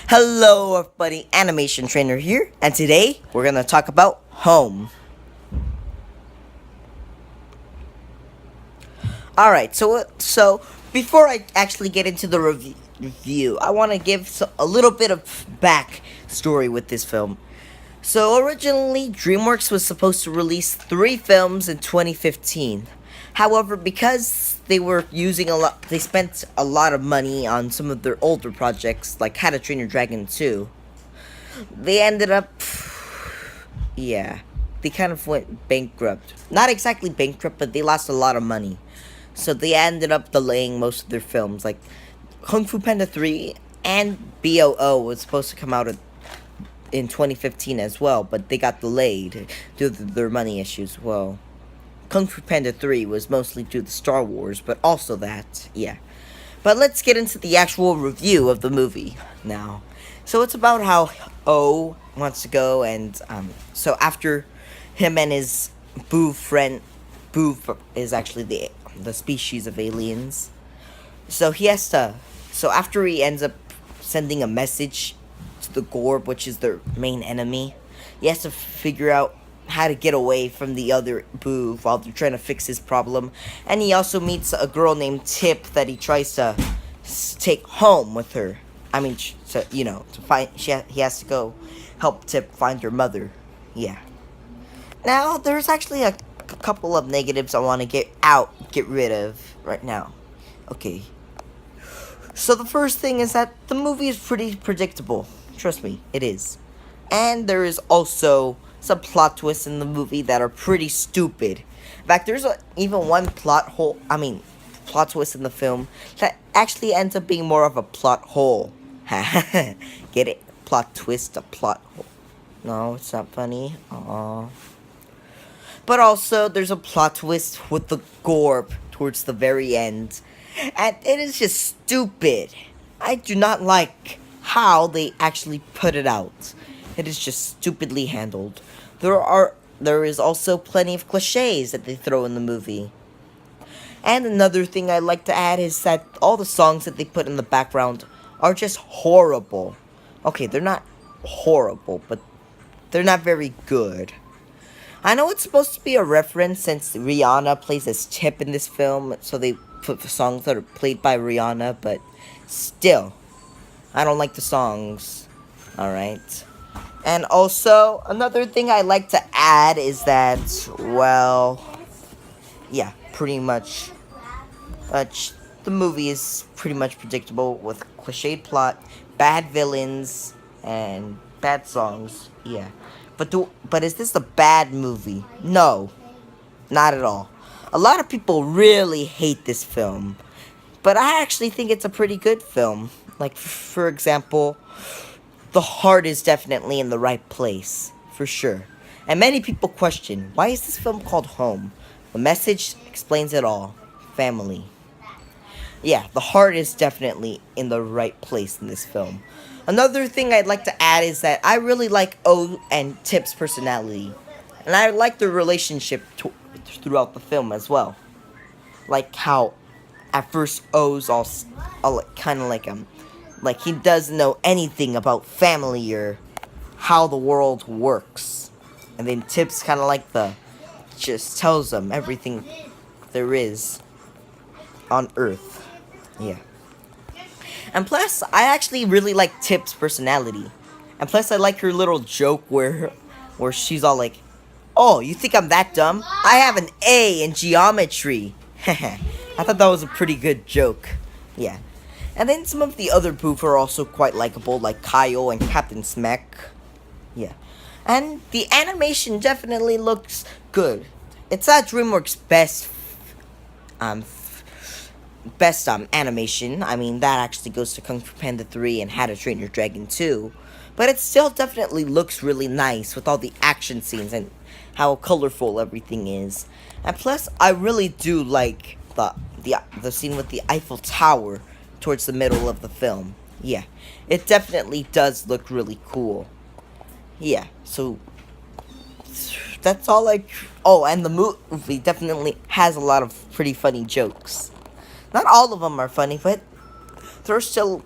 Hello everybody, Animation Trainer here, and today we're gonna talk about home. Alright, so before I actually get into the review, I want to give a little bit of back story with this film. So originally, Dreamworks was supposed to release 3 films in 2015. However, because they spent a lot of money on some of their older projects, like How to Train Your Dragon 2. They ended up, yeah, they kind of went bankrupt. Not exactly bankrupt, but they lost a lot of money. So they ended up delaying most of their films, like Kung Fu Panda 3 and BOO was supposed to come out in 2015 as well, but they got delayed due to their money issues. Well, Kung Fu Panda 3 was mostly due to Star Wars, but also that, yeah. But let's get into the actual review of the movie now. So it's about how O wants to go, and so after him and his Boo friend, Boo is actually the species of aliens. So so after he ends up sending a message to the Gorb, which is their main enemy, he has to figure out how to get away from the other Boo while they're trying to fix his problem. And he also meets a girl named Tip that he tries to take home with her. I mean, to find he has to go help Tip find her mother. Yeah. Now there's actually a couple of negatives I want to get rid of right now. Okay. So the first thing is that the movie is pretty predictable. Trust me, it is. And there is also some plot twists in the movie that are pretty stupid. In fact, there's even one plot twist in the film that actually ends up being more of a plot hole. Get it? Plot twist, a plot hole. No, it's not funny. Aww. But also, there's a plot twist with the Gorb towards the very end. And it is just stupid. I do not like how they actually put it out. It is just stupidly handled. There is also plenty of cliches that they throw in the movie. And another thing I'd like to add is that all the songs that they put in the background are just horrible. Okay, they're not horrible, but they're not very good. I know it's supposed to be a reference since Rihanna plays as Tip in this film, so they put the songs that are played by Rihanna, but still, I don't like the songs. Alright. And also, another thing I like to add is that, well, yeah, pretty much, the movie is pretty much predictable with cliched plot, bad villains, and bad songs. Yeah, but is this a bad movie? No, not at all. A lot of people really hate this film, but I actually think it's a pretty good film. Like, for example, the heart is definitely in the right place, for sure. And many people question, why is this film called Home? The message explains it all. Family. Yeah, the heart is definitely in the right place in this film. Another thing I'd like to add is that I really like O and Tip's personality. And I like their relationship throughout the film as well. Like how at first O's all kind of like he doesn't know anything about family or how the world works. And then Tip's kind of just tells them everything there is on Earth. Yeah. And plus, I actually really like Tip's personality. And plus, I like her little joke where she's all like, "Oh, you think I'm that dumb? I have an A in geometry." I thought that was a pretty good joke. Yeah. And then some of the other Boof are also quite likable, like Kyle and Captain Smack. Yeah. And the animation definitely looks good. It's not DreamWorks' best animation. I mean, that actually goes to Kung Fu Panda 3 and How to Train Your Dragon 2. But it still definitely looks really nice with all the action scenes and how colorful everything is. And plus, I really do like the scene with the Eiffel Tower towards the middle of the film. Yeah, it definitely does look really cool. Yeah, so that's all oh, and the movie definitely has a lot of pretty funny jokes. Not all of them are funny, but there's still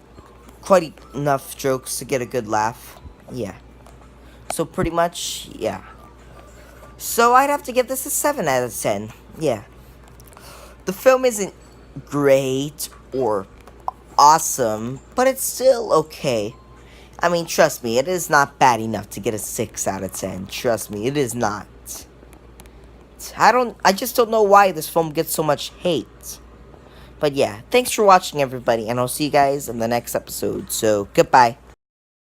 quite enough jokes to get a good laugh. Yeah. So pretty much, yeah. So I'd have to give this a 7 out of 10. Yeah. The film isn't great or awesome, but it's still okay. I mean, trust me, it is not bad enough to get a 6 out of 10. Trust me, it is not. I just don't know why this film gets so much hate. But yeah, thanks for watching everybody, and I'll see you guys in the next episode. So, goodbye.